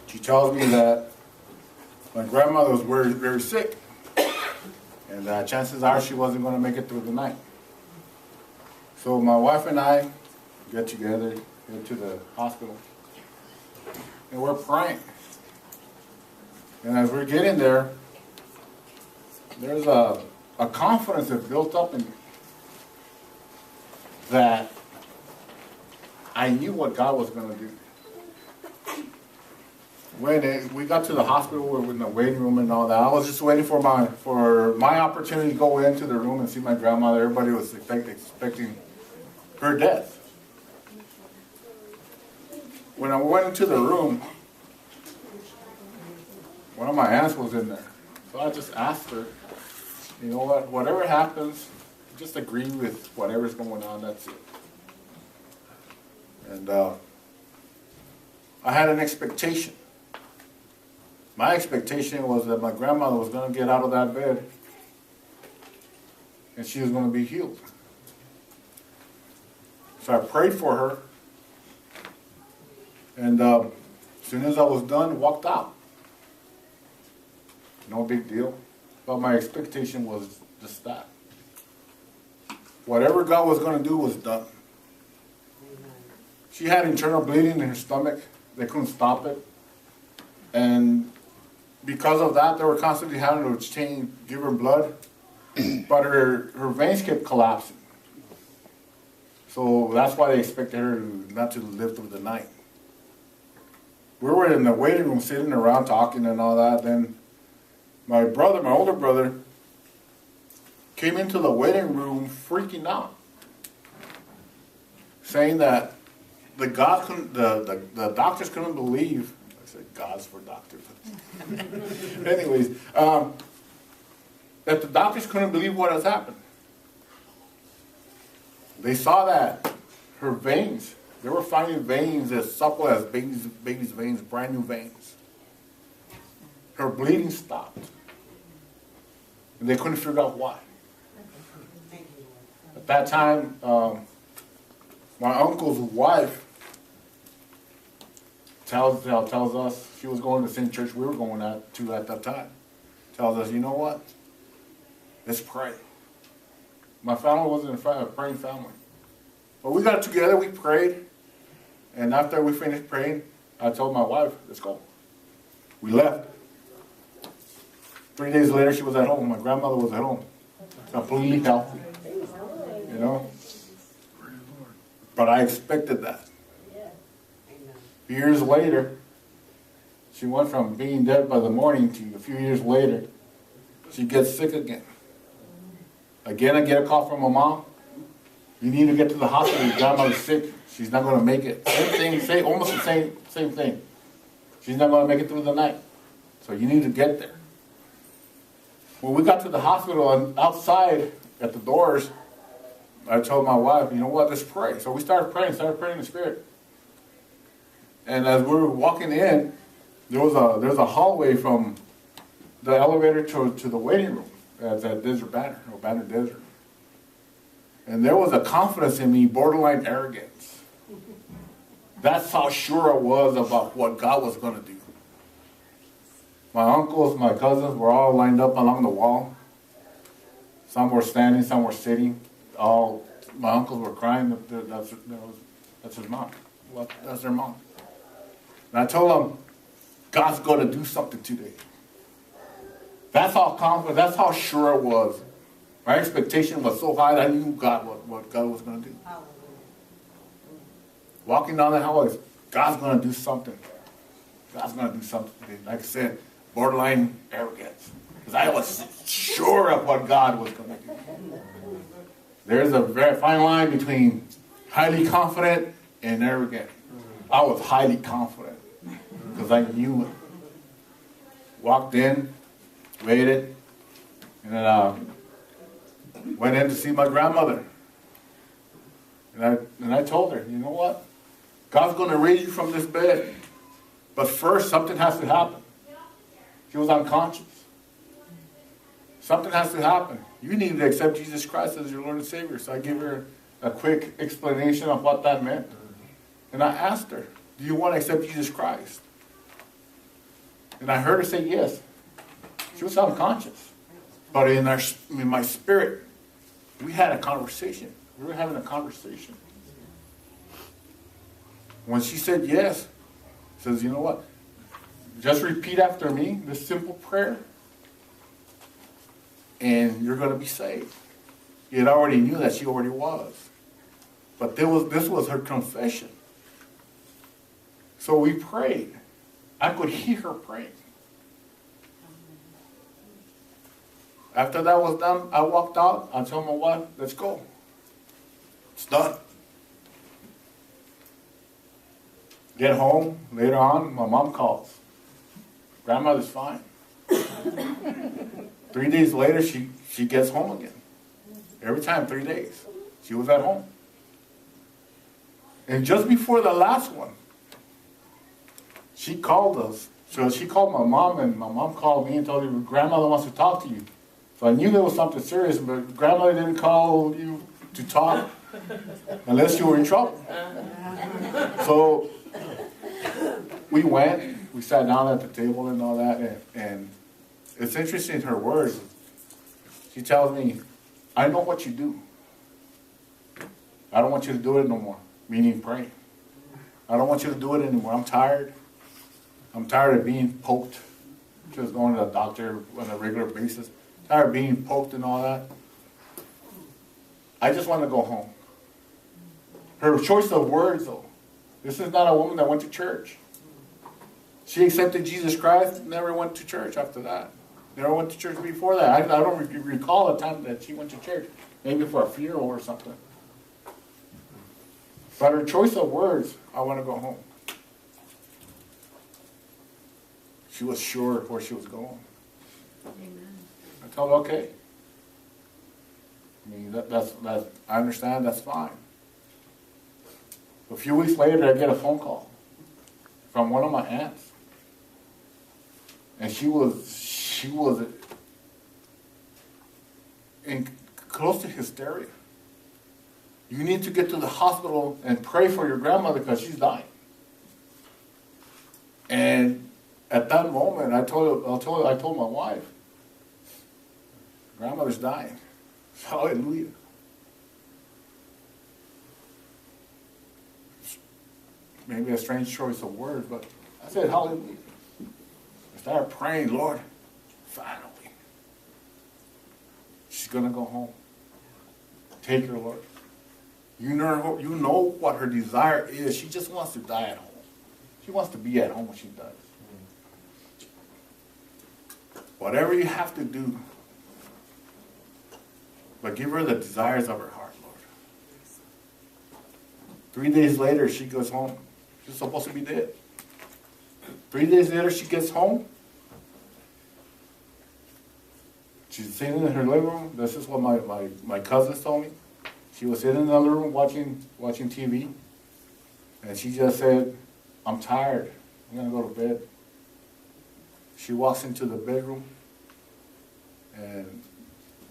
She tells me that my grandmother was very, very sick, and chances are she wasn't going to make it through the night. So my wife and I get together, get to the hospital, and we're praying. And as we're getting there, there's a confidence that built up in me that I knew what God was going to do. When we got to the hospital, we were in the waiting room and all that. I was just waiting for my opportunity to go into the room and see my grandmother. Everybody was expecting her death. When I went into the room, one of my aunts was in there. So I just asked her, you know what, whatever happens, just agree with whatever's going on, that's it. And I had an expectation. My expectation was that my grandmother was going to get out of that bed and she was going to be healed. So I prayed for her, and as soon as I was done, walked out. No big deal. But my expectation was just that. Whatever God was going to do was done. She had internal bleeding in her stomach. They couldn't stop it. And because of that, they were constantly having to give her blood. But her veins kept collapsing. So that's why they expected her not to live through the night. We were in the waiting room sitting around talking and all that. Then my older brother, came into the waiting room freaking out, saying that the doctors couldn't believe. I said God's for doctors. Anyways, that the doctors couldn't believe what has happened. They saw that her veins, they were finding veins as supple as baby's veins, brand new veins. Her bleeding stopped. And they couldn't figure out why. At that time, my uncle's wife tells us, she was going to the same church we were going to at that time. Tells us, you know what? Let's pray. My family wasn't a praying family. But we got together, we prayed, and after we finished praying, I told my wife, let's go. We left. 3 days later, she was at home. My grandmother was at home. Completely healthy. You know? But I expected that. Years later, she went from being dead by the morning to a few years later, she gets sick again. Again, I get a call from my mom. You need to get to the hospital. Your grandmother's sick. She's not going to make it. Same thing, almost the same thing. She's not going to make it through the night. So you need to get there. When we got to the hospital and outside at the doors, I told my wife, you know what, let's pray. So we started praying in the Spirit. And as we were walking in, there was a hallway from the elevator to the waiting room at Desert Banner, or Banner Desert. And there was a confidence in me, borderline arrogance. That's how sure I was about what God was going to do. My uncles, my cousins were all lined up along the wall. Some were standing, some were sitting. My uncles were crying. That's his mom. Well, that's their mom. And I told them, God's going to do something today. That's how confident, that's how sure I was. My expectation was so high that I knew what God was going to do. Walking down the hallways, God's going to do something. God's going to do something today. Like I said, borderline arrogance. Because I was sure of what God was going to do. There's a very fine line between highly confident and arrogant. I was highly confident because I knew it. Walked in, waited, and then went in to see my grandmother. And I told her, you know what? God's going to raise you from this bed. But first, something has to happen. She was unconscious. Something has to happen. You need to accept Jesus Christ as your Lord and Savior. So I gave her a quick explanation of what that meant. And I asked her, do you want to accept Jesus Christ? And I heard her say yes. She was unconscious. But in my spirit, we had a conversation. We were having a conversation. When she said yes, says, you know what? Just repeat after me this simple prayer, and you're going to be saved. He had already knew that she already was. But this was her confession. So we prayed. I could hear her praying. After that was done, I walked out. I told my wife, let's go. It's done. Get home. Later on, my mom calls. Grandmother's fine. 3 days later, she gets home again. Every time, 3 days. She was at home. And just before the last one, she called us. So she called my mom, and my mom called me and told her, grandmother wants to talk to you. So I knew there was something serious, but grandmother didn't call you to talk unless you were in trouble. So we went, we sat down at the table and all that, and it's interesting, her words. She tells me, I know what you do. I don't want you to do it no more, meaning pray. I don't want you to do it anymore. I'm tired. I'm tired of being poked, just going to the doctor on a regular basis. Tired of being poked and all that. I just want to go home. Her choice of words, though. This is not a woman that went to church. She accepted Jesus Christ, never went to church after that. Never went to church before that. I don't recall a time that she went to church. Maybe for a funeral or something. But her choice of words, I want to go home. She was sure where she was going. Amen. I told her, okay. I mean, that's I understand, that's fine. A few weeks later, I get a phone call from one of my aunts. And she was in close to hysteria. You need to get to the hospital and pray for your grandmother because she's dying. And at that moment, I told my wife, grandmother's dying. Hallelujah. Maybe a strange choice of words, but I said hallelujah. I started praying, Lord, finally. She's going to go home. Take her, Lord. You know what her desire is. She just wants to die at home. She wants to be at home when she dies. Whatever you have to do, but give her the desires of her heart, Lord. 3 days later, she goes home. She's supposed to be dead. 3 days later, she gets home. She's sitting in her living room. This is what my cousins told me. She was sitting in the living room watching TV. And she just said, I'm tired. I'm going to go to bed. She walks into the bedroom. And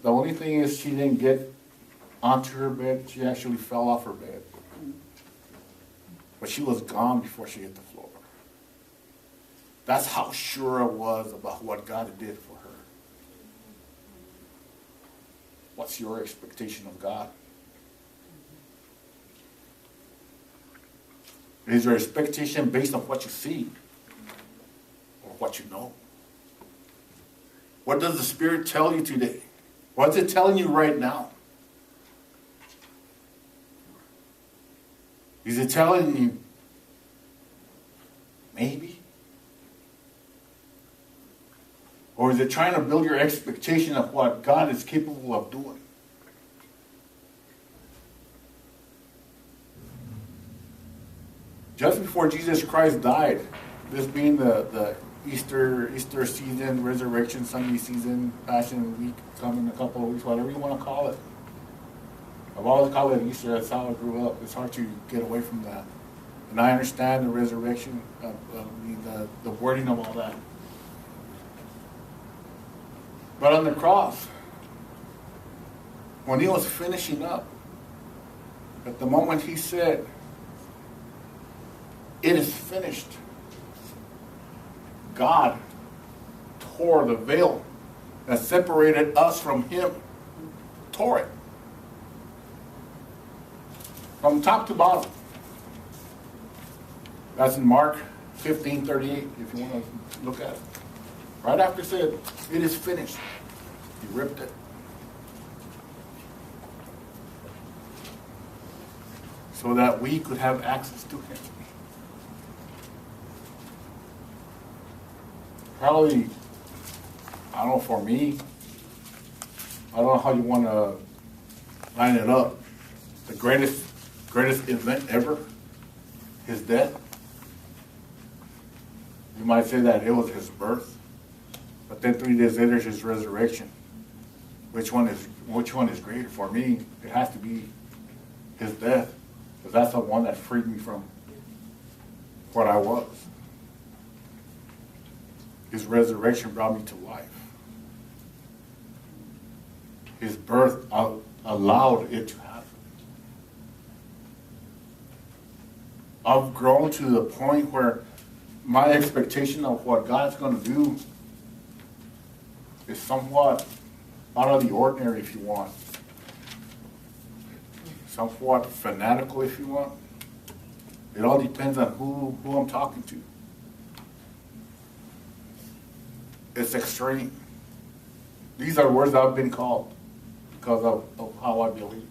the only thing is she didn't get onto her bed. She actually fell off her bed. But she was gone before she hit the floor. That's how sure I was about what God did for her. What's your expectation of God? Is your expectation based on what you see or what you know? What does the Spirit tell you today? What is it telling you right now? Is it telling you maybe? Or is it trying to build your expectation of what God is capable of doing? Just before Jesus Christ died, this being the Easter season, Resurrection Sunday season, Passion Week coming in a couple of weeks, whatever you want to call it. I've always called it Easter. That's how I grew up. It's hard to get away from that. And I understand the resurrection, the wording of all that. But on the cross, when he was finishing up, at the moment he said, it is finished, God tore the veil that separated us from him. Tore it. From top to bottom. That's in Mark 15:38, if you want to look at it. Right after it said, it is finished. He ripped it. So that we could have access to him. Probably, I don't know, for me, I don't know how you want to line it up. The greatest event ever, his death. You might say that it was his birth, but then 3 days later, his resurrection. Which one is greater? For me, it has to be his death, because that's the one that freed me from what I was. His resurrection brought me to life. His birth allowed it to happen. I've grown to the point where my expectation of what God's going to do is somewhat out of the ordinary, if you want. Somewhat fanatical, if you want. It all depends on who I'm talking to. It's extreme. These are words I've been called because of how I believe.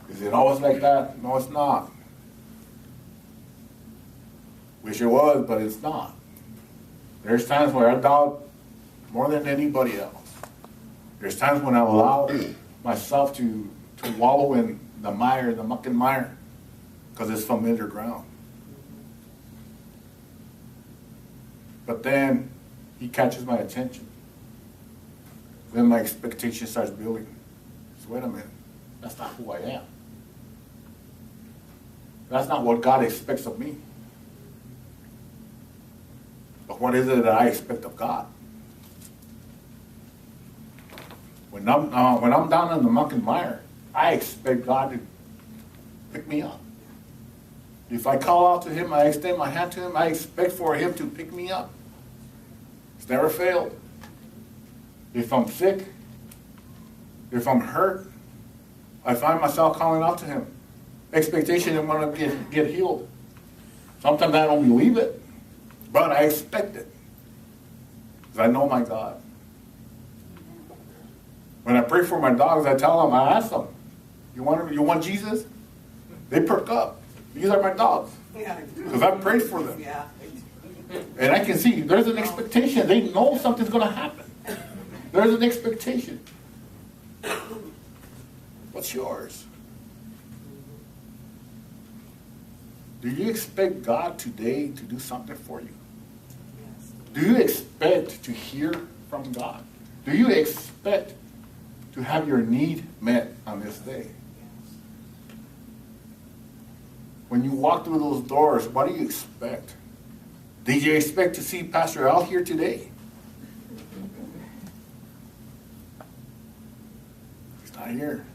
Is it always like that? No, it's not. Wish it was, but it's not. There's times where I doubt more than anybody else. There's times when I allow myself to wallow in the mire, the muck and mire, because it's familiar ground. But then he catches my attention. Then my expectation starts building. So wait a minute, that's not who I am. That's not what God expects of me. But what is it that I expect of God? When I'm down in the muck and mire, I expect God to pick me up. If I call out to him, I extend my hand to him, I expect for him to pick me up. It's never failed. If I'm sick, if I'm hurt, I find myself calling out to him. Expectation of want to get healed. Sometimes I don't believe it, but I expect it. Because I know my God. When I pray for my dogs, I tell them, I ask them, you want Jesus? They perk up. These are my dogs. Because I prayed for them. And I can see there's an expectation. They know something's going to happen. There's an expectation. What's yours? Do you expect God today to do something for you? Do you expect to hear from God? Do you expect to have your need met on this day? When you walk through those doors, what do you expect? Did you expect to see Pastor Al here today? He's not here.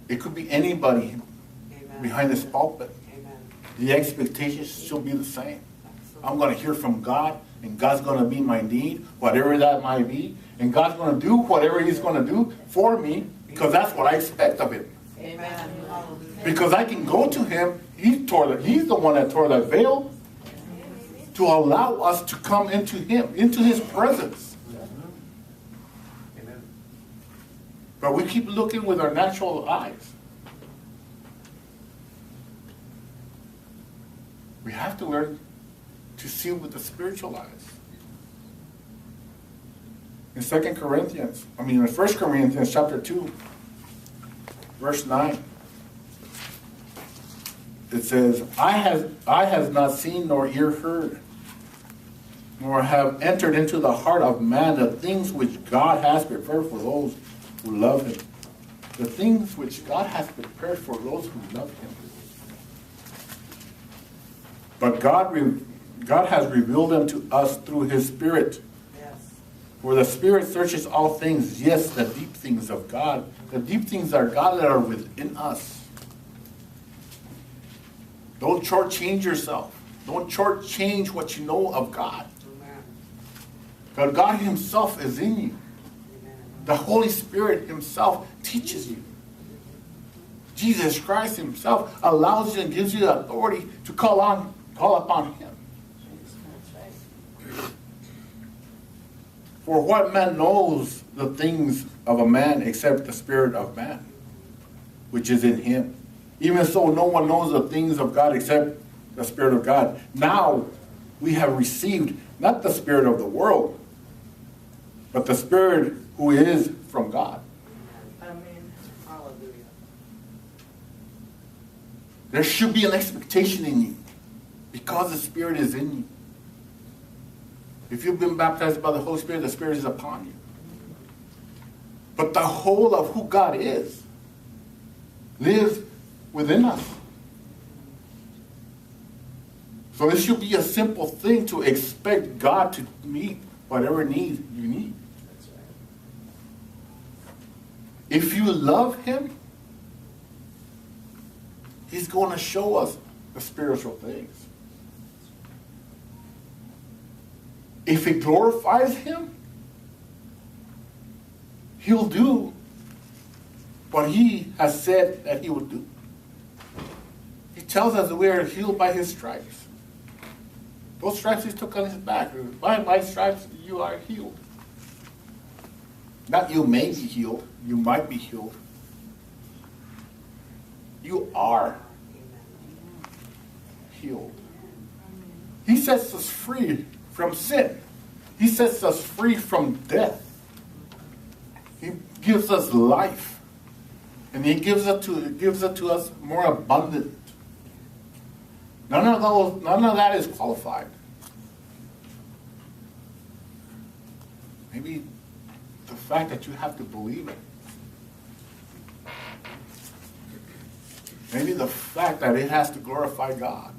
It could be anybody behind this pulpit. The expectations should be the same. I'm going to hear from God, and God's going to meet my need, whatever that might be, and God's going to do whatever he's going to do for me, because that's what I expect of him. Amen. Because I can go to him. He's the one that tore that veil to allow us to come into him, into his presence. Amen. But we keep looking with our natural eyes. We have to learn to see with the spiritual eyes. In 1 Corinthians chapter 2, verse 9, it says, Eye has not seen nor ear heard, nor have entered into the heart of man the things which God has prepared for those who love him. The things which God has prepared for those who love him. But God has revealed them to us through his Spirit. Yes. For the Spirit searches all things, yes, the deep things of God. The deep things are God that are within us. Don't shortchange yourself. Don't shortchange what you know of God. But God himself is in you. The Holy Spirit himself teaches you. Jesus Christ himself allows you and gives you the authority to call upon him. For what man knows the things of a man except the spirit of man, which is in him? Even so, no one knows the things of God except the Spirit of God. Now we have received not the spirit of the world, but the Spirit who is from God. Amen. Hallelujah. There should be an expectation in you because the Spirit is in you. If you've been baptized by the Holy Spirit, the Spirit is upon you. But the whole of who God is lives within us. So it should be a simple thing to expect God to meet whatever needs you need. That's right. If you love him, he's going to show us the spiritual things. If it glorifies him, he'll do what he has said that he would do. He tells us that we are healed by his stripes. Those stripes he took on his back. By my stripes you are healed. Not you may be healed. You might be healed. You are healed. He sets us free from sin. He sets us free from death. He gives us life. And he gives it to us more abundant. None of that is qualified. Maybe the fact that you have to believe it. Maybe the fact that it has to glorify God.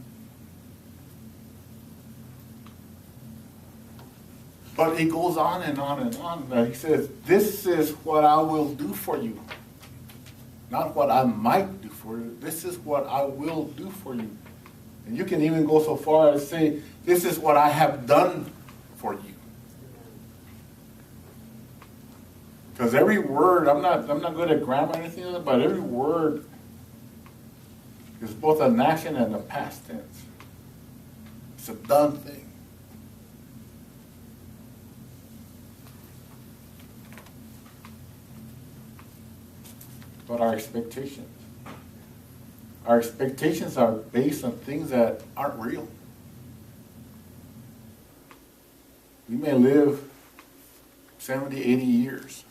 But it goes on and on and on. He says, this is what I will do for you. Not what I might do for you. This is what I will do for you. And you can even go so far as say, this is what I have done for you. Because every word, I'm not good at grammar or anything like that, but every word is both an action and a past tense. It's a done thing. But our expectations are based on things that aren't real. We may live 70, 80 years,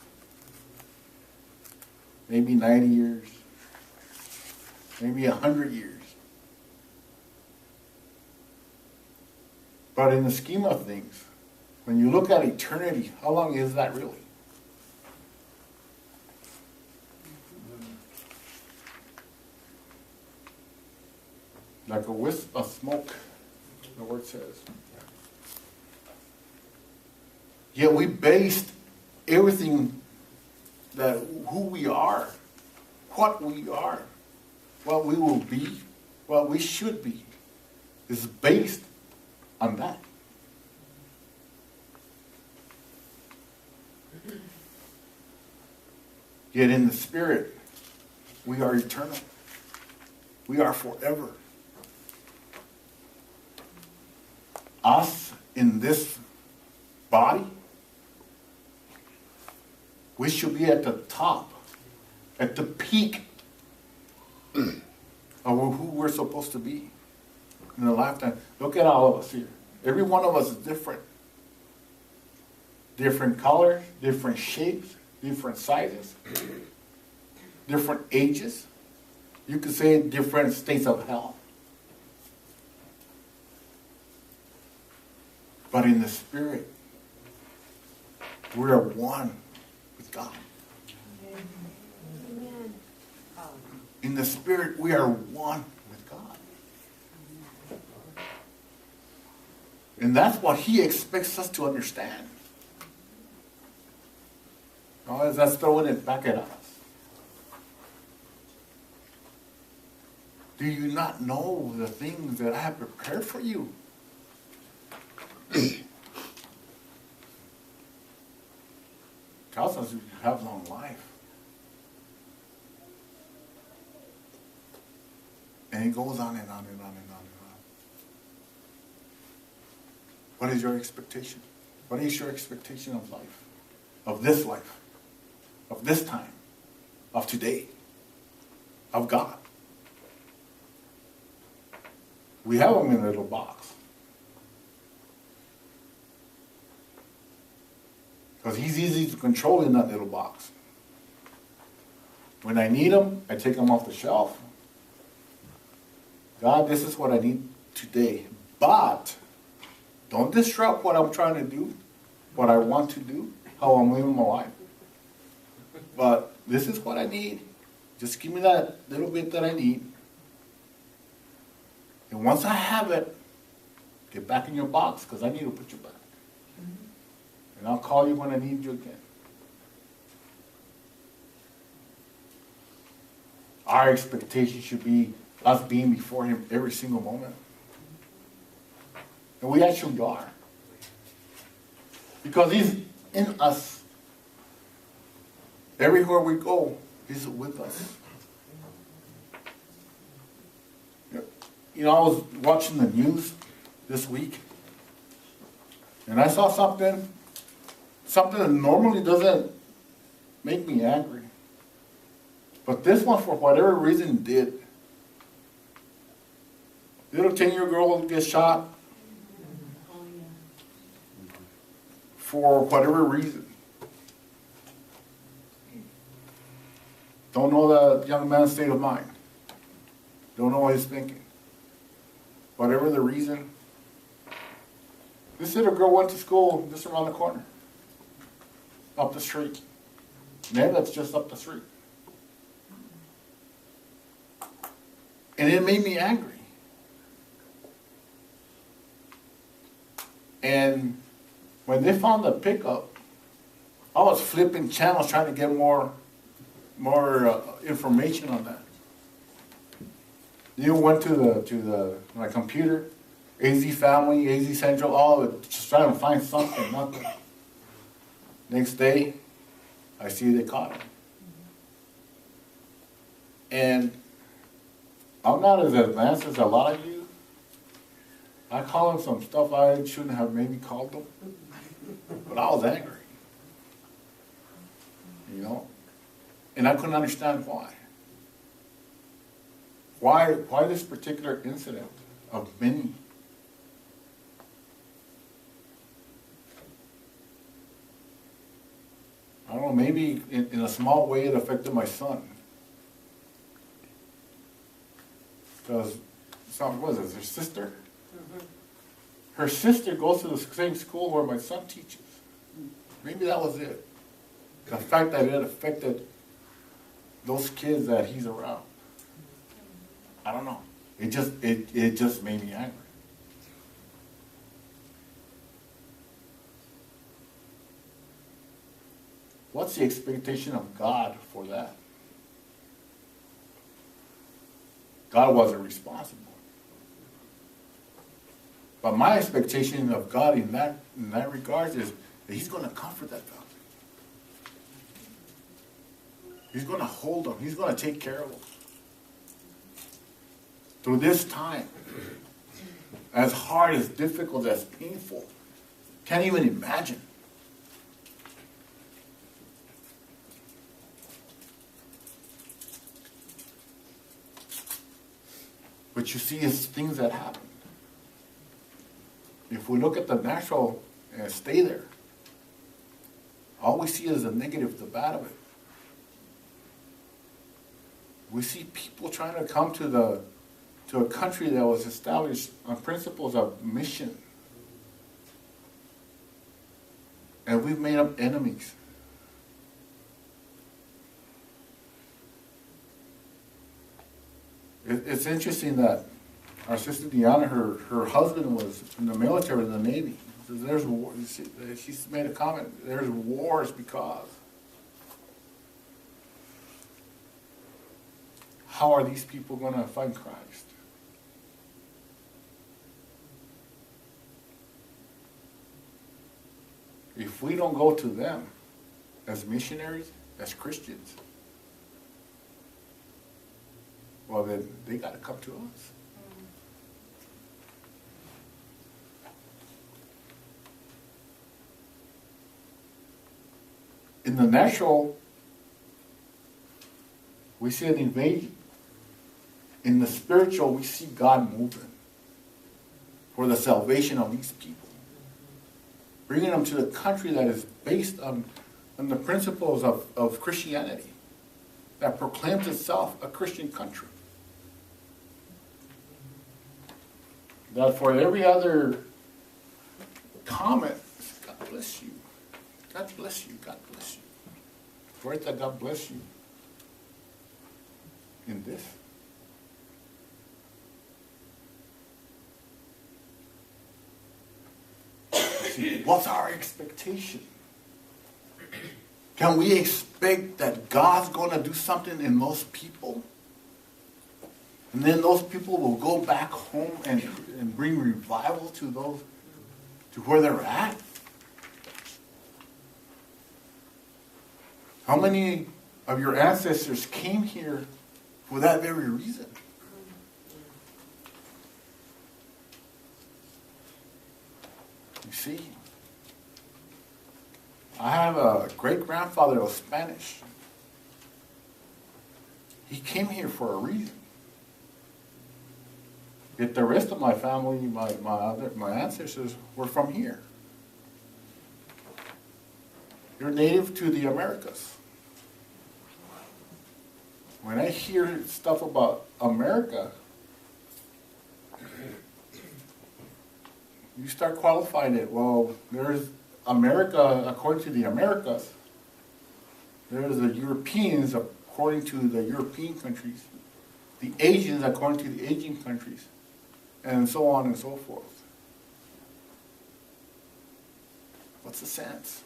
maybe 90 years, maybe 100 years. But in the scheme of things, when you look at eternity, how long is that really? Like a wisp of smoke, the word says. Yet we based everything that who we are, what we are, what we will be, what we should be, is based on that. Yet in the Spirit, we are eternal. We are forever. Us in this body, we should be at the top, at the peak of who we're supposed to be in a lifetime. Look at all of us here. Every one of us is different. Different colors, different shapes, different sizes, different ages. You could say different states of health. But in the Spirit, we are one with God. Amen. In the Spirit, we are one with God. And that's what He expects us to understand. Now, that's throwing it back at us. Do you not know the things that I have prepared for you? Tells us you have long life. And it goes on and on and on and on and on. What is your expectation? What is your expectation of life? Of this life? Of this time? Of today? Of God? We have them in a little box. Because he's easy to control in that little box. When I need them, I take them off the shelf. God, this is what I need today. But don't disrupt what I'm trying to do, what I want to do, how I'm living my life. But this is what I need. Just give me that little bit that I need. And once I have it, get back in your box because I need to put you back. And I'll call you when I need you again. Our expectation should be us being before Him every single moment. And we actually are. Because He's in us. Everywhere we go, He's with us. You know, I was watching the news this week, and I saw something that normally doesn't make me angry. But this one, for whatever reason, did. Little 10-year girl gets shot for whatever reason. Don't know the young man's state of mind. Don't know what he's thinking. Whatever the reason. This little girl went to school just around the corner. Up the street. Maybe that's just up the street. And it made me angry. And when they found the pickup, I was flipping channels trying to get more information on that. You went to my computer, AZ Family, AZ Central, all of it, just trying to find something, nothing. Next day, I see they caught him. And I'm not as advanced as a lot of you. I call them some stuff I shouldn't have maybe called them. But I was angry. You know? And I couldn't understand why. Why this particular incident of many? I don't know, maybe in a small way it affected my son. Because, what is it, her sister? Mm-hmm. Her sister goes to the same school where my son teaches. Maybe that was it. The fact that it affected those kids that he's around. I don't know. It just made me angry. What's the expectation of God for that? God wasn't responsible. But my expectation of God in that regard is that He's going to comfort that family. He's going to hold them. He's going to take care of them. Through this time, as hard, as difficult, as painful, can't even imagine. But you see, it's things that happen. If we look at the natural and stay there, all we see is the negative, the bad of it. We see people trying to come to a country that was established on principles of mission. And we've made up enemies. It's interesting that our sister Deanna, her husband was in the military, in the Navy. So there's war. She's made a comment. There's wars because how are these people going to find Christ? If we don't go to them as missionaries, as Christians, well, then they got to come to us. In the natural, we see an invasion. In the spiritual, we see God moving for the salvation of these people, bringing them to the country that is based on the principles of Christianity, that proclaims itself a Christian country. That for every other comment, God bless you. God bless you. God bless you. For it that God bless you in this. See, what's our expectation? Can we expect that God's going to do something in those people? And then those people will go back home and bring revival to those, to where they're at? How many of your ancestors came here for that very reason? You see, I have a great-grandfather that was Spanish. He came here for a reason. Yet the rest of my family, my ancestors, were from here. You're native to the Americas. When I hear stuff about America, you start qualifying it. Well, there's America according to the Americas. There's the Europeans according to the European countries. The Asians according to the Asian countries. And so on and so forth. What's the sense?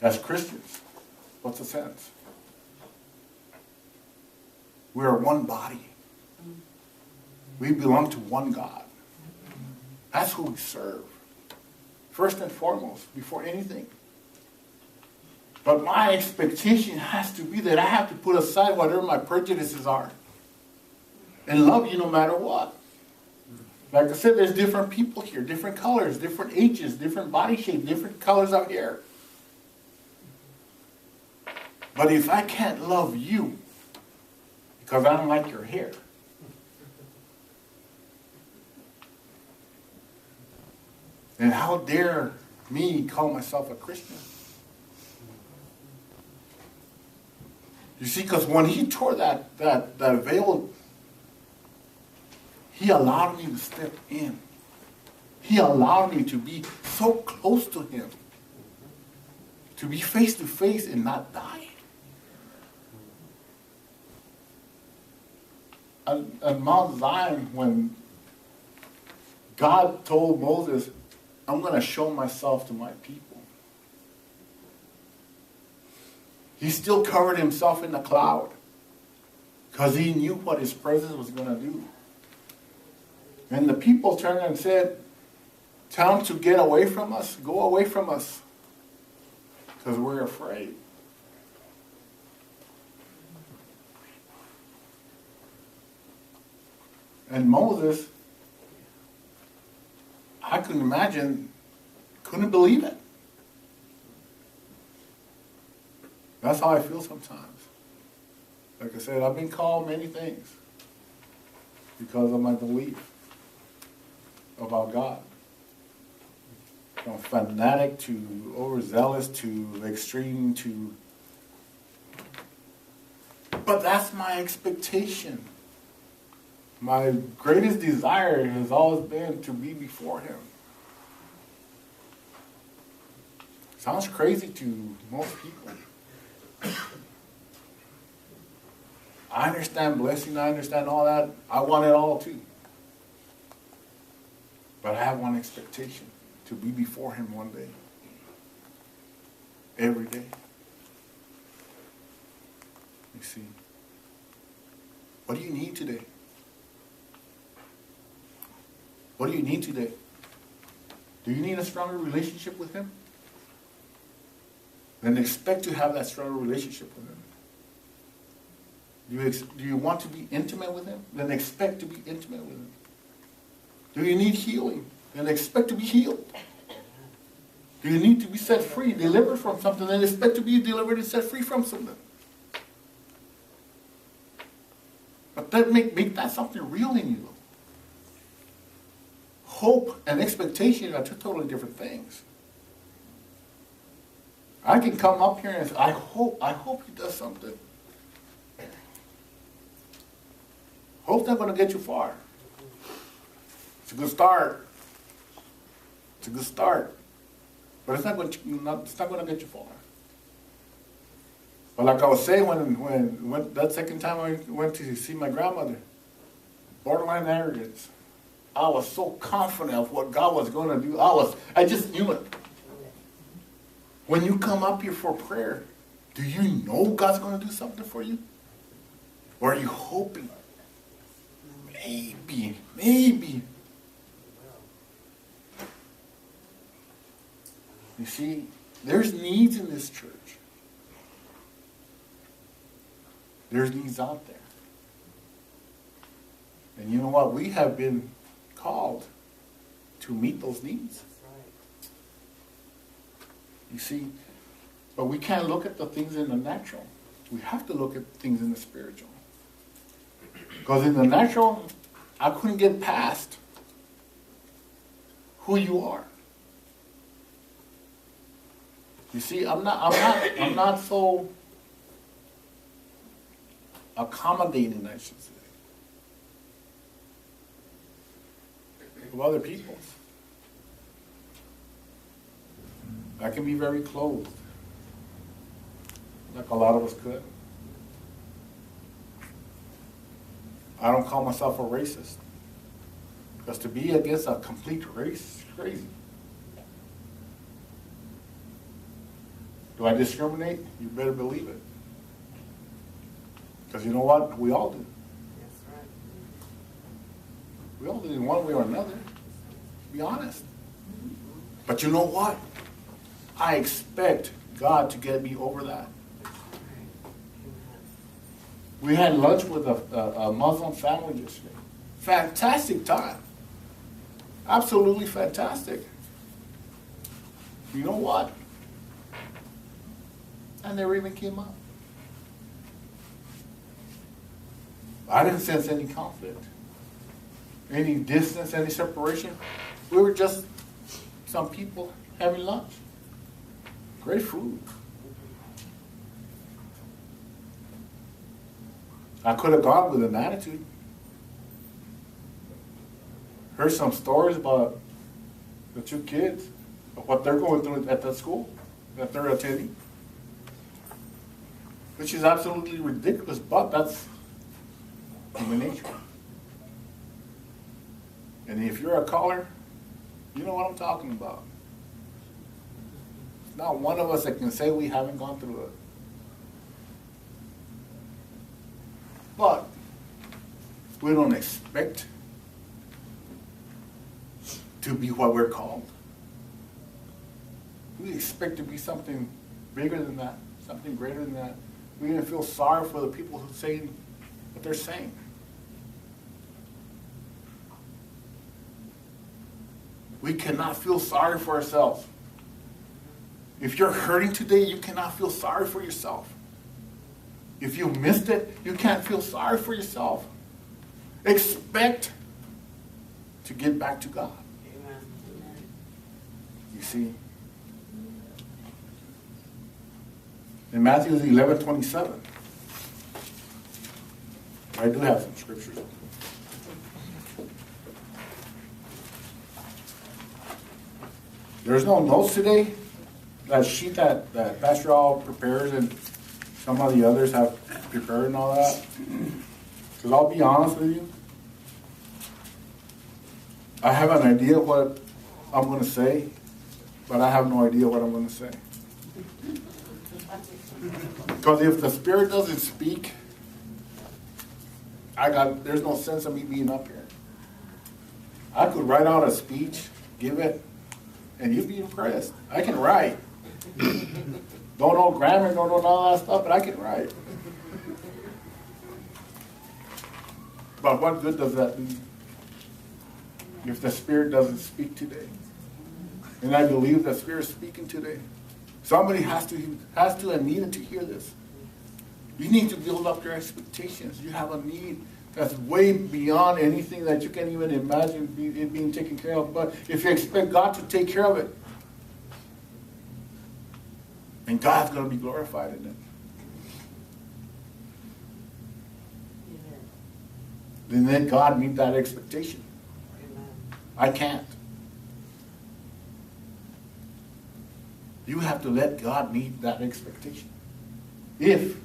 As Christians, what's the sense? We are one body. We belong to one God. That's who we serve. First and foremost, before anything. But my expectation has to be that I have to put aside whatever my prejudices are. And love you no matter what. Like I said, there's different people here, different colors, different ages, different body shape, different colors of hair. But if I can't love you because I don't like your hair, then how dare me call myself a Christian? You see, because when he tore that veil, he allowed me to step in. He allowed me to be so close to him, to be face to face and not die. On Mount Zion, when God told Moses, I'm going to show myself to my people, he still covered himself in the cloud because he knew what his presence was going to do. And the people turned and said, tell him to get away from us, go away from us, because we're afraid. And Moses, I couldn't imagine, couldn't believe it. That's how I feel sometimes. Like I said, I've been called many things because of my belief about God. From fanatic to overzealous to extreme to... But that's my expectation. My greatest desire has always been to be before him. Sounds crazy to most people. I understand blessing, I understand all that. I want it all too. But I have one expectation, to be before him one day. Every day. You see. What do you need today? What do you need today? Do you need a stronger relationship with him? Then expect to have that stronger relationship with him. Do you want to be intimate with him? Then expect to be intimate with him. Do you need healing? Then expect to be healed. Do you need to be set free, delivered from something? Then expect to be delivered and set free from something. But that make that something real in you. Hope and expectation are two totally different things. I can come up here and say, I hope he does something. Hope's not going to get you far. It's a good start. It's a good start. But it's not going to get you far. But like I was saying when that second time I went to see my grandmother, borderline arrogance. I was so confident of what God was going to do. I just knew it. When you come up here for prayer, do you know God's going to do something for you? Or are you hoping? Maybe. You see, there's needs in this church. There's needs out there. And you know what? We have been called to meet those needs. You see, but we can't look at the things in the natural. We have to look at things in the spiritual. Because in the natural, I couldn't get past who you are. You see, I'm not so accommodating, I should say, of other people. I can be very closed, like a lot of us could. I don't call myself a racist, because to be against a complete race is crazy. Do I discriminate? You better believe it. Because you know what? We all do. That's right. We all do in one way or another. Be honest. But you know what? I expect God to get me over that. We had lunch with a Muslim family yesterday. Fantastic time. Absolutely fantastic. You know what? I never even came up. I didn't sense any conflict, any distance, any separation. We were just some people having lunch. Great food. I could have gone with an attitude. Heard some stories about the two kids, of what they're going through at that school that they're attending, which is absolutely ridiculous, but that's human nature. And if you're a caller, you know what I'm talking about. There's not one of us that can say we haven't gone through it. But we don't expect to be what we're called. We expect to be something bigger than that, something greater than that. We even feel sorry for the people who say what they're saying. We cannot feel sorry for ourselves. If you're hurting today, you cannot feel sorry for yourself. If you missed it, you can't feel sorry for yourself. Expect to get back to God. Amen. You see? In Matthew 11:27, I do have some scriptures. There's no notes today. That sheet that Pastor All prepares and some of the others have prepared and all that. Because I'll be honest with you, I have an idea what I'm going to say, but I have no idea what I'm going to say. Because if the Spirit doesn't speak, there's no sense of me being up here. I could write out a speech, give it, and you'd be impressed. I can write. Don't know grammar, don't know all that stuff, but I can write. But what good does that do if the Spirit doesn't speak today? And I believe the Spirit's speaking today. Somebody has to and needed to hear this. You need to build up your expectations. You have a need that's way beyond anything that you can even imagine it being taken care of. But if you expect God to take care of it, then God's going to be glorified in it. Then let God meet that expectation. Amen. I can't. You have to let God meet that expectation. If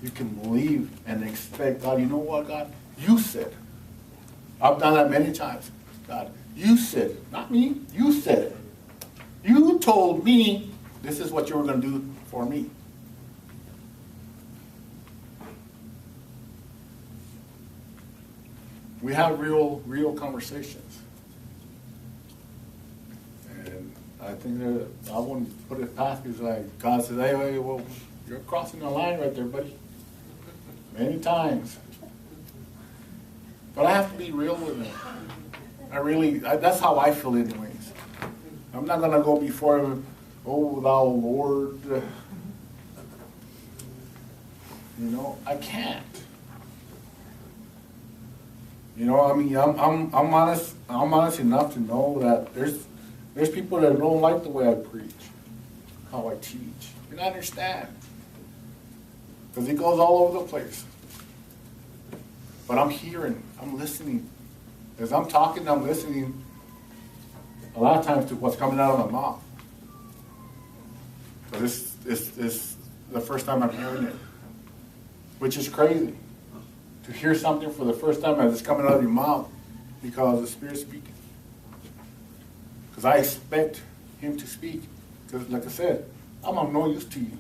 you can believe and expect, God, you know what, God? You said. I've done that many times. God, you said, not me, you said it. You told me this is what you were going to do for me. We have real conversations. And I think that I wouldn't put it past because like God says, hey, well, you're crossing the line right there, buddy. Many times. But I have to be real with him. That's how I feel anyways. I'm not going to go before him, oh, thou Lord. I can't. I mean, I'm honest enough to know that there's people that don't like the way I preach, how I teach. And I understand. Because it goes all over the place. But I'm hearing, I'm listening. As I'm talking, I'm listening a lot of times to what's coming out of my mouth. But it's the first time I'm hearing it, which is crazy. To hear something for the first time as it's coming out of your mouth because the Spirit's speaking. Because I expect him to speak. Because like I said, I'm of no use to you.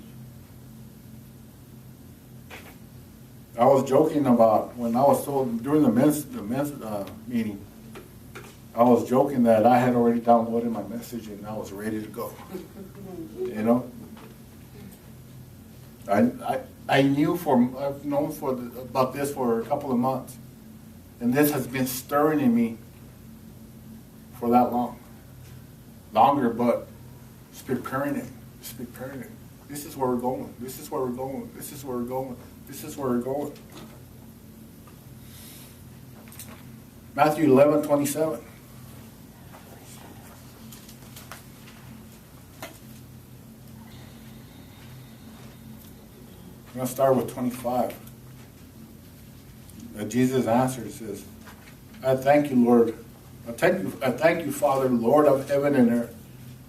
I was joking about when I was told during the men's meeting, I was joking that I had already downloaded my message and I was ready to go. I've known about this for a couple of months. And this has been stirring in me for that long. Longer, but it's preparing it. It's preparing it. This is where we're going. This is where we're going. This is where we're going. This is where we're going. Matthew 11:27. I'm going to start with 25. Jesus answers says, I thank you, Lord. I thank you, Father, Lord of heaven and earth,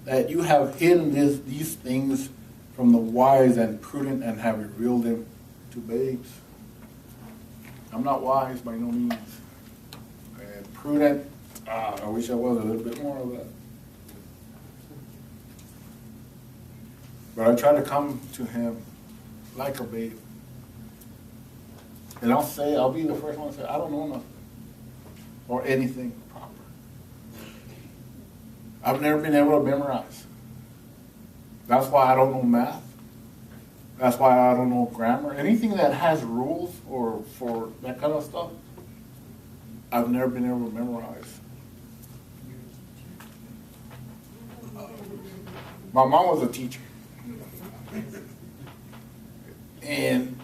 that you have hidden these things from the wise and prudent and have revealed them to babes. I'm not wise by no means. And prudent, I wish I was a little bit more of that. But I try to come to him like a babe. And I'll be the first one to say, I don't know nothing. Or anything proper. I've never been able to memorize. That's why I don't know math. That's why I don't know grammar. Anything that has rules or for that kind of stuff, I've never been able to memorize. My mom was a teacher. And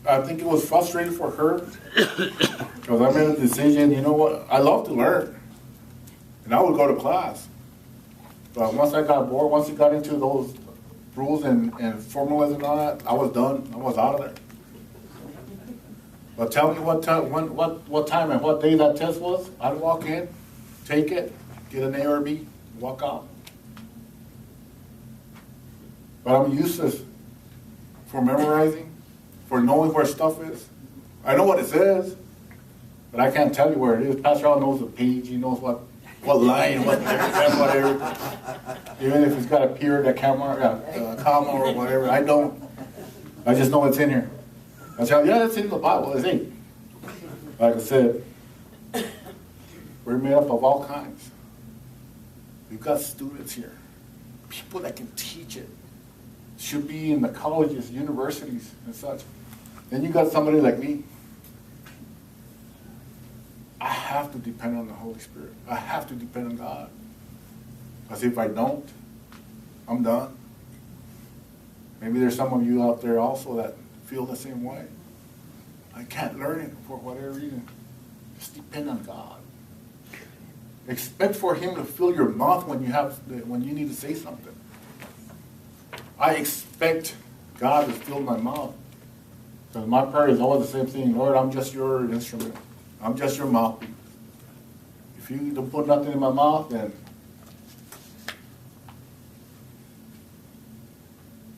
I think it was frustrating for her because I made a decision, you know what, I love to learn. And I would go to class. But once I got bored, once it got into those rules and formulas and all that, I was done. I was out of there. But tell me what time and what day that test was. I'd walk in, take it, get an A or B, walk out. But I'm useless for memorizing, for knowing where stuff is. I know what it says, but I can't tell you where it is. Pastor Al knows the page. He knows what line, whatever. Even if it's got a period, a comma, or whatever. I don't. I just know it's in here. I said, yeah, it's in the Bible. It's in. Like I said, we're made up of all kinds. We've got students here, people that can teach it. Should be in the colleges, universities, and such. Then you got somebody like me. I have to depend on the Holy Spirit. I have to depend on God. Because if I don't, I'm done. Maybe there's some of you out there also that feel the same way. I can't learn it for whatever reason. Just depend on God. Expect for Him to fill your mouth when you need to say something. I expect God to fill my mouth. Because my prayer is always the same thing. Lord, I'm just your instrument. I'm just your mouthpiece. If you don't put nothing in my mouth, then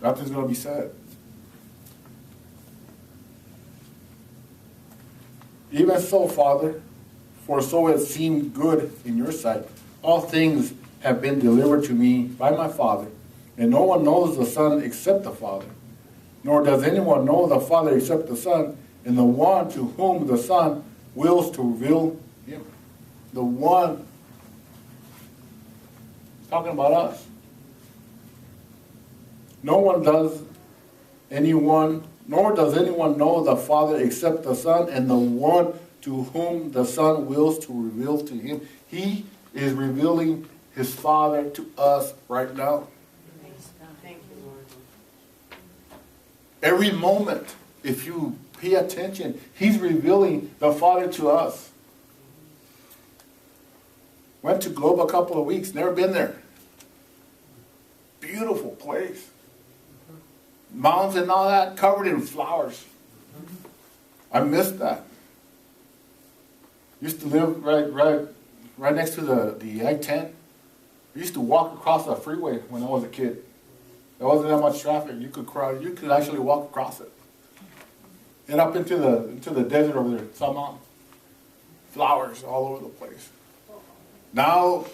nothing's going to be said. Even so, Father, for so it seemed good in your sight. All things have been delivered to me by my Father, and no one knows the Son except the Father, nor does anyone know the Father except the Son, and the one to whom the Son wills to reveal Him. The one, talking about us. Nor does anyone know the Father except the Son, and the one to whom the Son wills to reveal to Him. He is revealing His Father to us right now. Thank you, Lord. Every moment, if you pay attention, He's revealing the Father to us. Went to Globe a couple of weeks, never been there. Beautiful place. Mountains and all that, covered in flowers. I missed that. Used to live right next to the I-10. I used to walk across the freeway when I was a kid. There wasn't that much traffic. You could actually walk across it. And up into the desert over there, some mountain. Flowers all over the place. Now,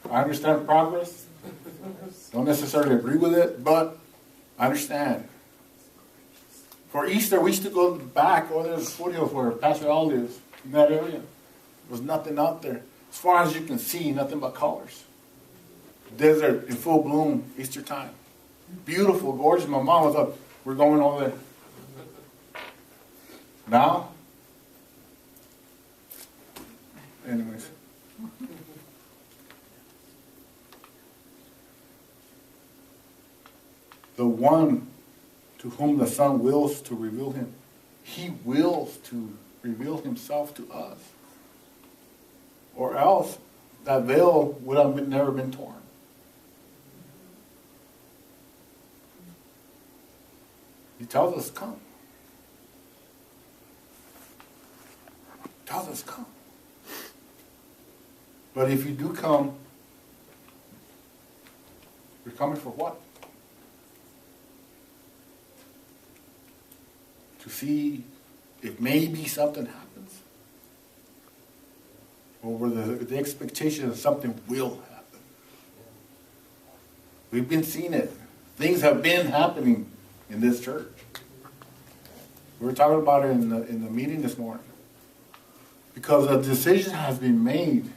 I understand progress. Don't necessarily agree with it, but I understand. For Easter, we used to go back over there to the foothills where Pastor Al lives, in that area. There was nothing out there. As far as you can see, nothing but colors. Desert in full bloom, Easter time. Beautiful, gorgeous. My mom was up. We're going over there. Now, anyways. The one to whom the Son wills to reveal Him. He wills to reveal Himself to us. Or else, that veil would have never been torn. He tells us, come. He tells us, come. But if you do come, you're coming for what? To see if maybe something happens. Or with the expectation that something will happen. We've been seeing it. Things have been happening in this church. We were talking about it in the meeting this morning. Because a decision has been made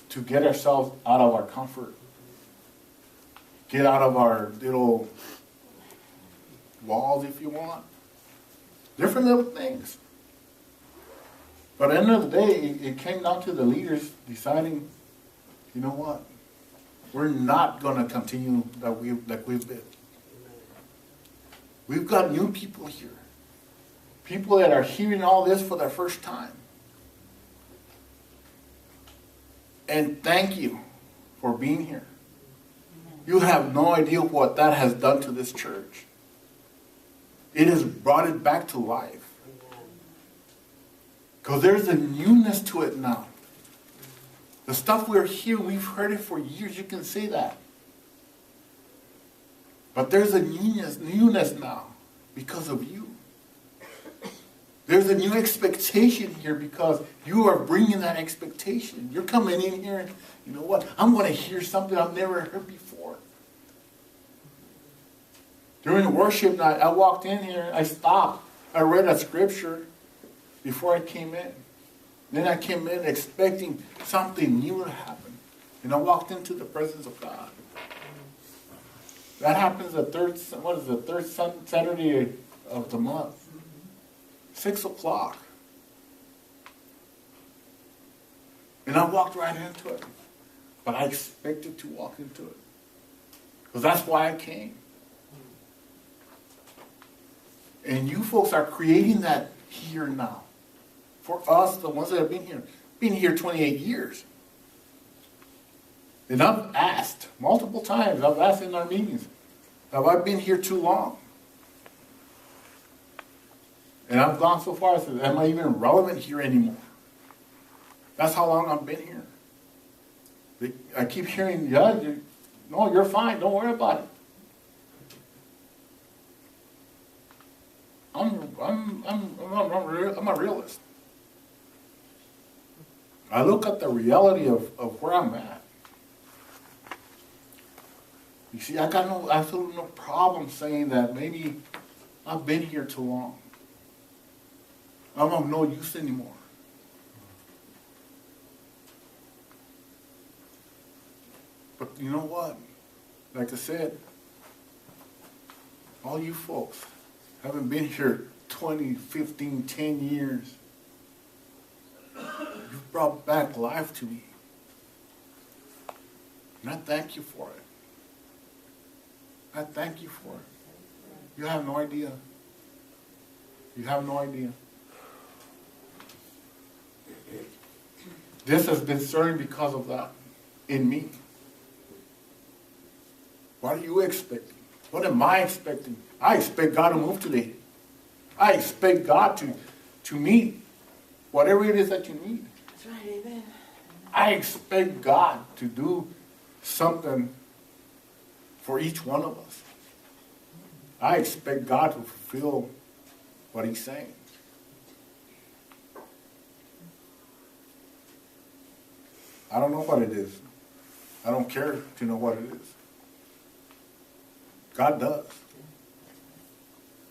to get ourselves out of our comfort. Get out of our little walls, if you want. Different little things. But at the end of the day, it came down to the leaders deciding, you know what? We're not going to continue like we've been. We've got new people here. People that are hearing all this for the first time. And thank you for being here. You have no idea what that has done to this church. It has brought it back to life. Because there's a newness to it now. The stuff we're hearing, we've heard it for years. You can say that. But there's a newness now because of you. There's a new expectation here because you are bringing that expectation. You're coming in here and, you know what, I'm going to hear something I've never heard before. During the worship night, I walked in here, I stopped. I read a scripture before I came in. Then I came in expecting something new to happen. And I walked into the presence of God. That happens the third Saturday of the month. 6 o'clock. And I walked right into it. But I expected to walk into it. Because that's why I came. And you folks are creating that here now. For us, the ones that have been here 28 years. And I've asked multiple times, I've asked in our meetings, have I been here too long? And I've gone so far as to, am I even relevant here anymore? That's how long I've been here. I keep hearing, no, you're fine, don't worry about it. I'm a realist. I look at the reality of where I'm at. You see, I got absolutely no problem saying that maybe I've been here too long. I'm of no use anymore. But you know what? Like I said, all you folks haven't been here 20, 15, 10 years. You've brought back life to me. And I thank you for it. I thank you for it. You have no idea. You have no idea. This has been stirring because of that in me. What are you expecting? What am I expecting? I expect God to move today. I expect God to meet whatever it is that you need. That's right, amen. I expect God to do something for each one of us. I expect God to fulfill what He's saying. I don't know what it is. I don't care to know what it is. God does.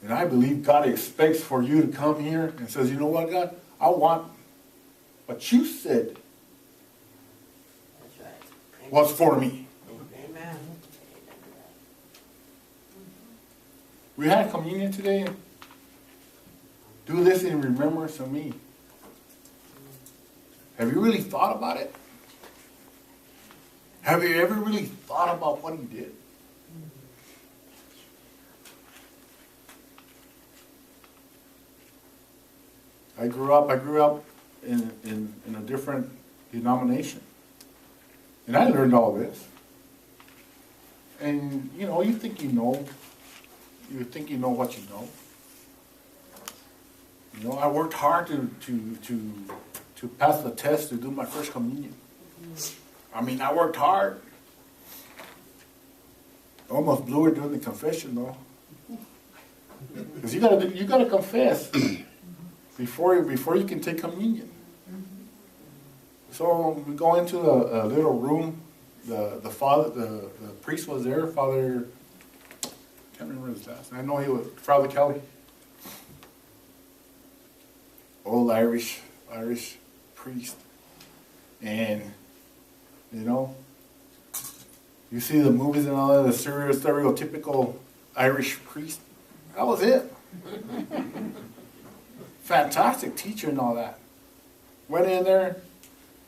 And I believe God expects for you to come here and says, you know what, God? I want what you said That's right. was for me. Amen. We had communion today. Do this in remembrance of me. Have you really thought about it? Have you ever really thought about what He did? I grew up in a different denomination. And I learned all this. And, you think you know. You think you know what you know. I worked hard to pass the test to do my first communion. I worked hard. I almost blew it during the confession, though. Because you gotta confess before you can take communion. So we go into a little room. The priest was there, Father. I can't remember his last name. I know he was Father Kelly. Old Irish priest. And, you see the movies and all that, the stereotypical Irish priest. That was it. Fantastic teacher and all that. Went in there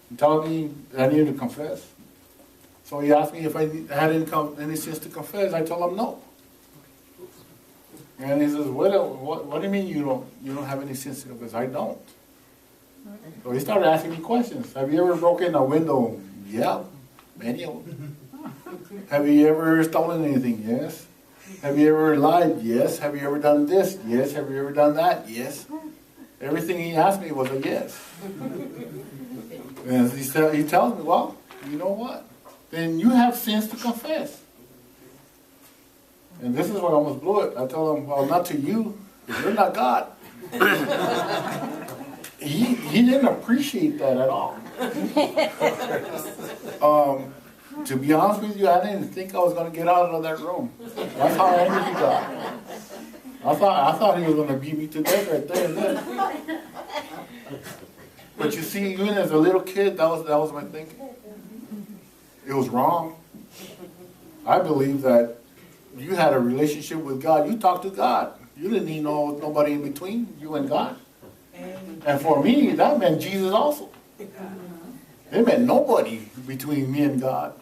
and told me I needed to confess. So he asked me if I had any sins to confess. I told him no. And he says, what do you mean you don't have any sins to confess? I don't. So he started asking me questions. Have you ever broken a window? Yeah, many of them. Have you ever stolen anything? Yes. Have you ever lied? Yes. Have you ever done this? Yes. Have you ever done that? Yes. Everything he asked me was a yes. And he tells me, well, you know what? Then you have sins to confess. And this is where I almost blew it. I told him, well, not to you, because you're not God. He didn't appreciate that at all. To be honest with you, I didn't think I was going to get out of that room. That's how angry he got. I thought he was gonna beat me to death right there and then. But you see, even as a little kid, that was my thinking. It was wrong. I believe that you had a relationship with God. You talked to God. You didn't need nobody in between you and God. And for me, that meant Jesus also. It meant nobody between me and God.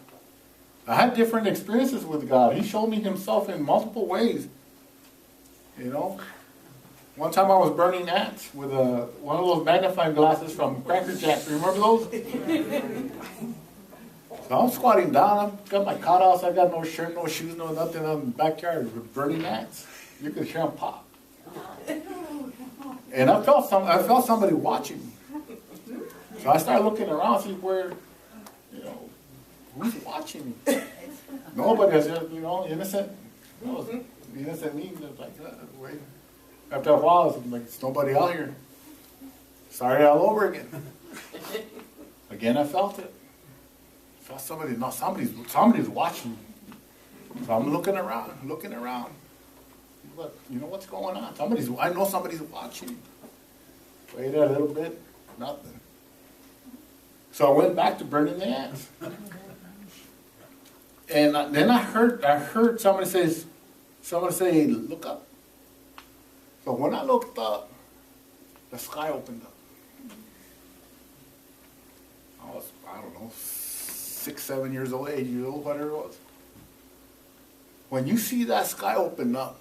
I had different experiences with God. He showed me himself in multiple ways. You know? One time I was burning ants with one of those magnifying glasses from Cracker Jack. Remember those? So I'm squatting down. I've got my cot house. I got no shirt, no shoes, no nothing. I'm in the backyard with burning ants. You could hear them pop. And I felt somebody watching me. So I started looking around, see where, who's watching me? Nobody was, innocent. Innocent me. Like, wait. After a while, I was like, there's nobody out here. Started all over again. Again, I felt it. I felt somebody's watching me. So I'm looking around. Look, what's going on? I know somebody's watching. Waited a little bit, nothing. So I went back to burning the ants. And then I heard somebody say, look up. So when I looked up, the sky opened up. I don't know, 6, 7 years old, 8 years old, whatever it was. When you see that sky open up,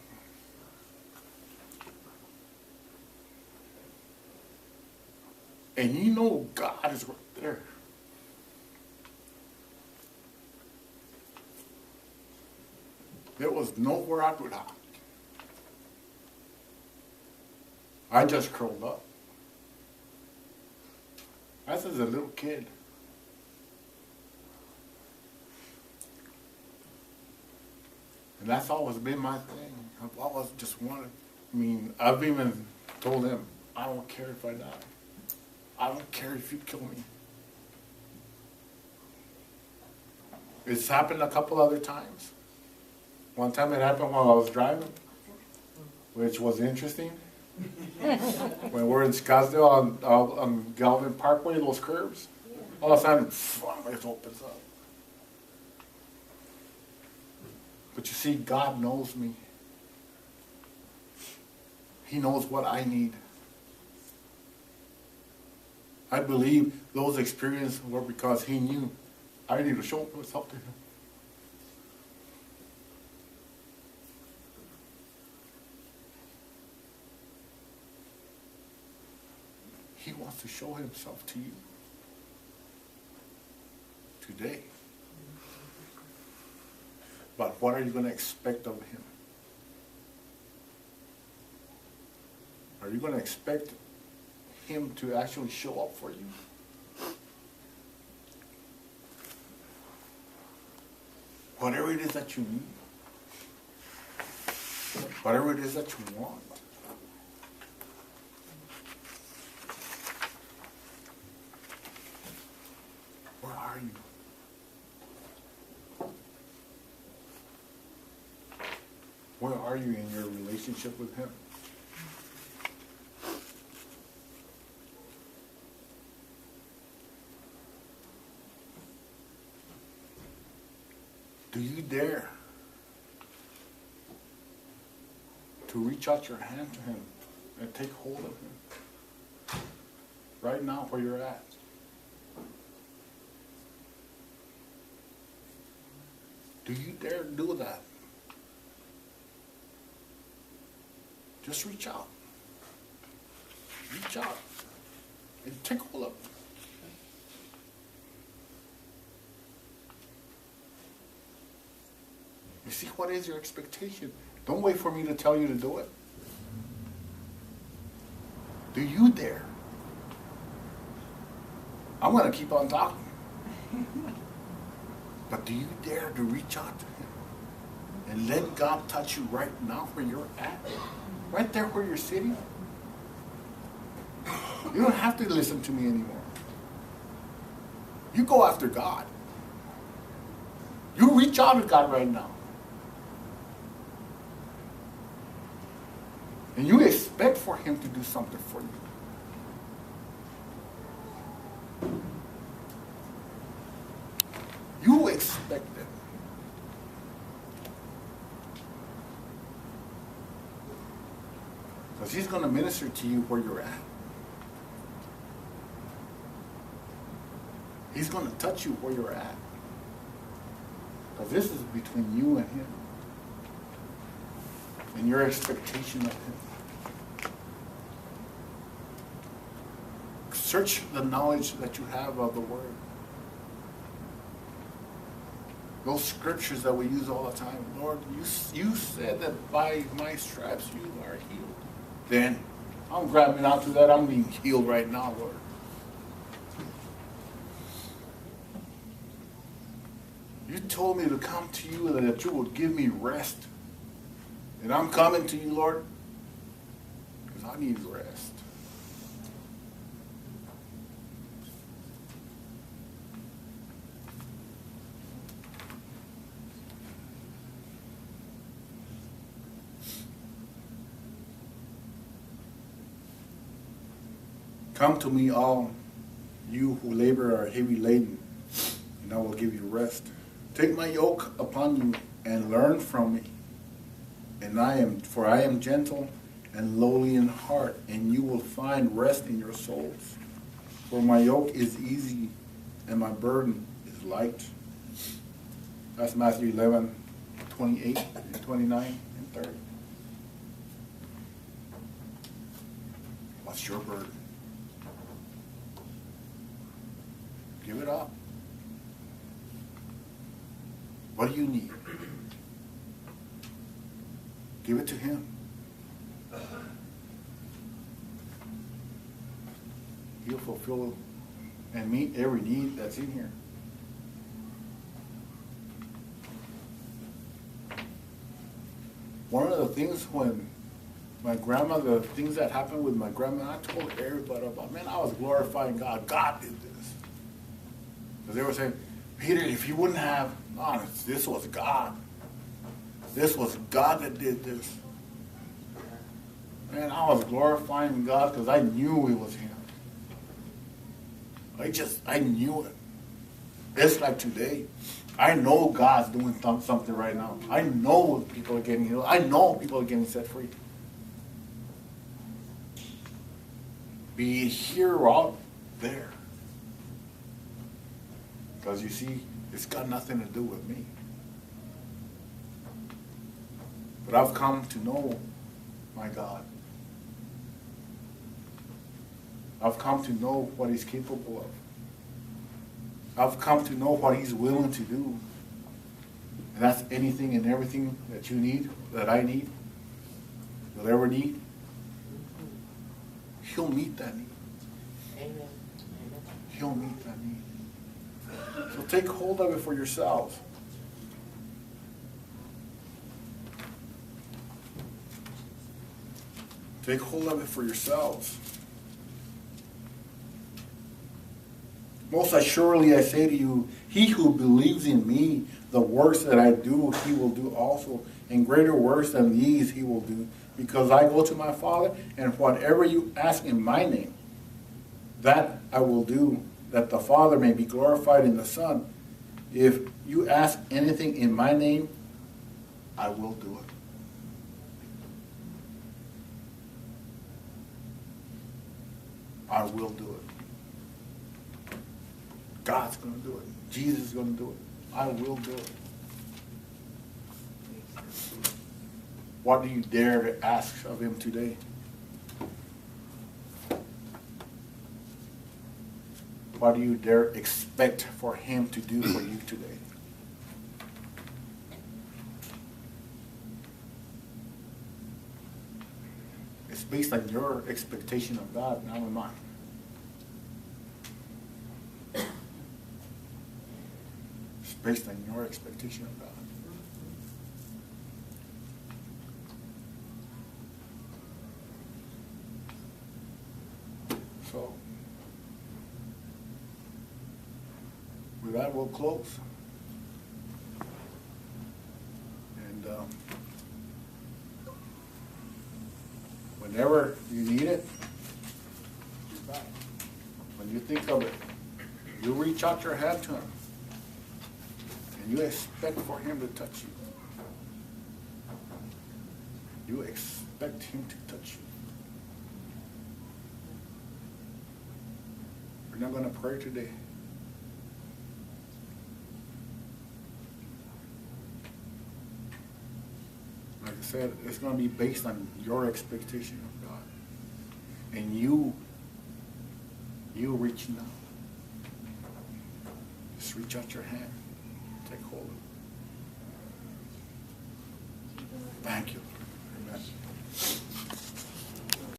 and you know God is right there. There was nowhere I could hide. I just curled up. I was a little kid. And that's always been my thing. I've always just wanted, I've even told him, I don't care if I die. I don't care if you kill me. It's happened a couple other times. One time it happened while I was driving, which was interesting. When we're in Scottsdale on Galvin Parkway, those curves, all of a sudden, it opens up. But you see, God knows me. He knows what I need. I believe those experiences were because he knew I needed to show myself to him. He wants to show himself to you today. But what are you going to expect of him? Are you going to expect him to actually show up for you? Whatever it is that you need, whatever it is that you want, where are you? Where are you in your relationship with him? Do you dare to reach out your hand to him and take hold of him right now where you're at? Do you dare do that? Just reach out. Reach out and take hold of him. You see, what is your expectation? Don't wait for me to tell you to do it. Do you dare? I'm going to keep on talking. But do you dare to reach out to him and let God touch you right now where you're at? Right there where you're sitting? You don't have to listen to me anymore. You go after God. You reach out to God right now. And you expect for him to do something for you. You expect it. Because he's going to minister to you where you're at. He's going to touch you where you're at. Because this is between you and him. And your expectation of him. Search the knowledge that you have of the word. Those scriptures that we use all the time. Lord, you said that by my stripes you are healed. Then I'm grabbing onto that. I'm being healed right now, Lord. You told me to come to you and that you would give me rest. And I'm coming to you, Lord, because I need rest. Come to me, all you who labor are heavy laden, and I will give you rest. Take my yoke upon you and learn from me. For I am gentle and lowly in heart, and you will find rest in your souls. For my yoke is easy and my burden is light. That's Matthew 11:28 and 29 and 30. What's your burden? Give it up. What do you need? Give it to him. He'll fulfill and meet every need that's in here. One of the things when my grandma, the things that happened with my grandma, I told everybody about, man, I was glorifying God. God did this. Because they were saying, Peter, if you wouldn't have, no, this was God. This was God that did this. Man, I was glorifying God because I knew it was him. I knew it. It's like today. I know God's doing something right now. I know people are getting healed. I know people are getting set free. Be it here or out there. Because you see, it's got nothing to do with me. But I've come to know my God. I've come to know what he's capable of. I've come to know what he's willing to do. And that's anything and everything that you need, that I need, you'll ever need. He'll meet that need. Amen. He'll meet that need. So take hold of it for yourselves. Take hold of it for yourselves. Most assuredly I say to you, he who believes in me, the works that I do, he will do also. And greater works than these he will do. Because I go to my Father, and whatever you ask in my name, that I will do, that the Father may be glorified in the Son. If you ask anything in my name, I will do it. I will do it. God's going to do it. Jesus is going to do it. I will do it. What do you dare to ask of him today? What do you dare expect for him to do for you today? It's based on your expectation of God, not on mine. It's based on your expectation of God. So, with that, we'll close. And Whenever you need it, he's back. When you think of it, you reach out your hand to him. And you expect for him to touch you. You expect him to touch you. We're not going to pray today. Like I said, it's going to be based on your expectation of God. And you reaching out. Just reach out your hand. Take hold of it. Thank you. Amen.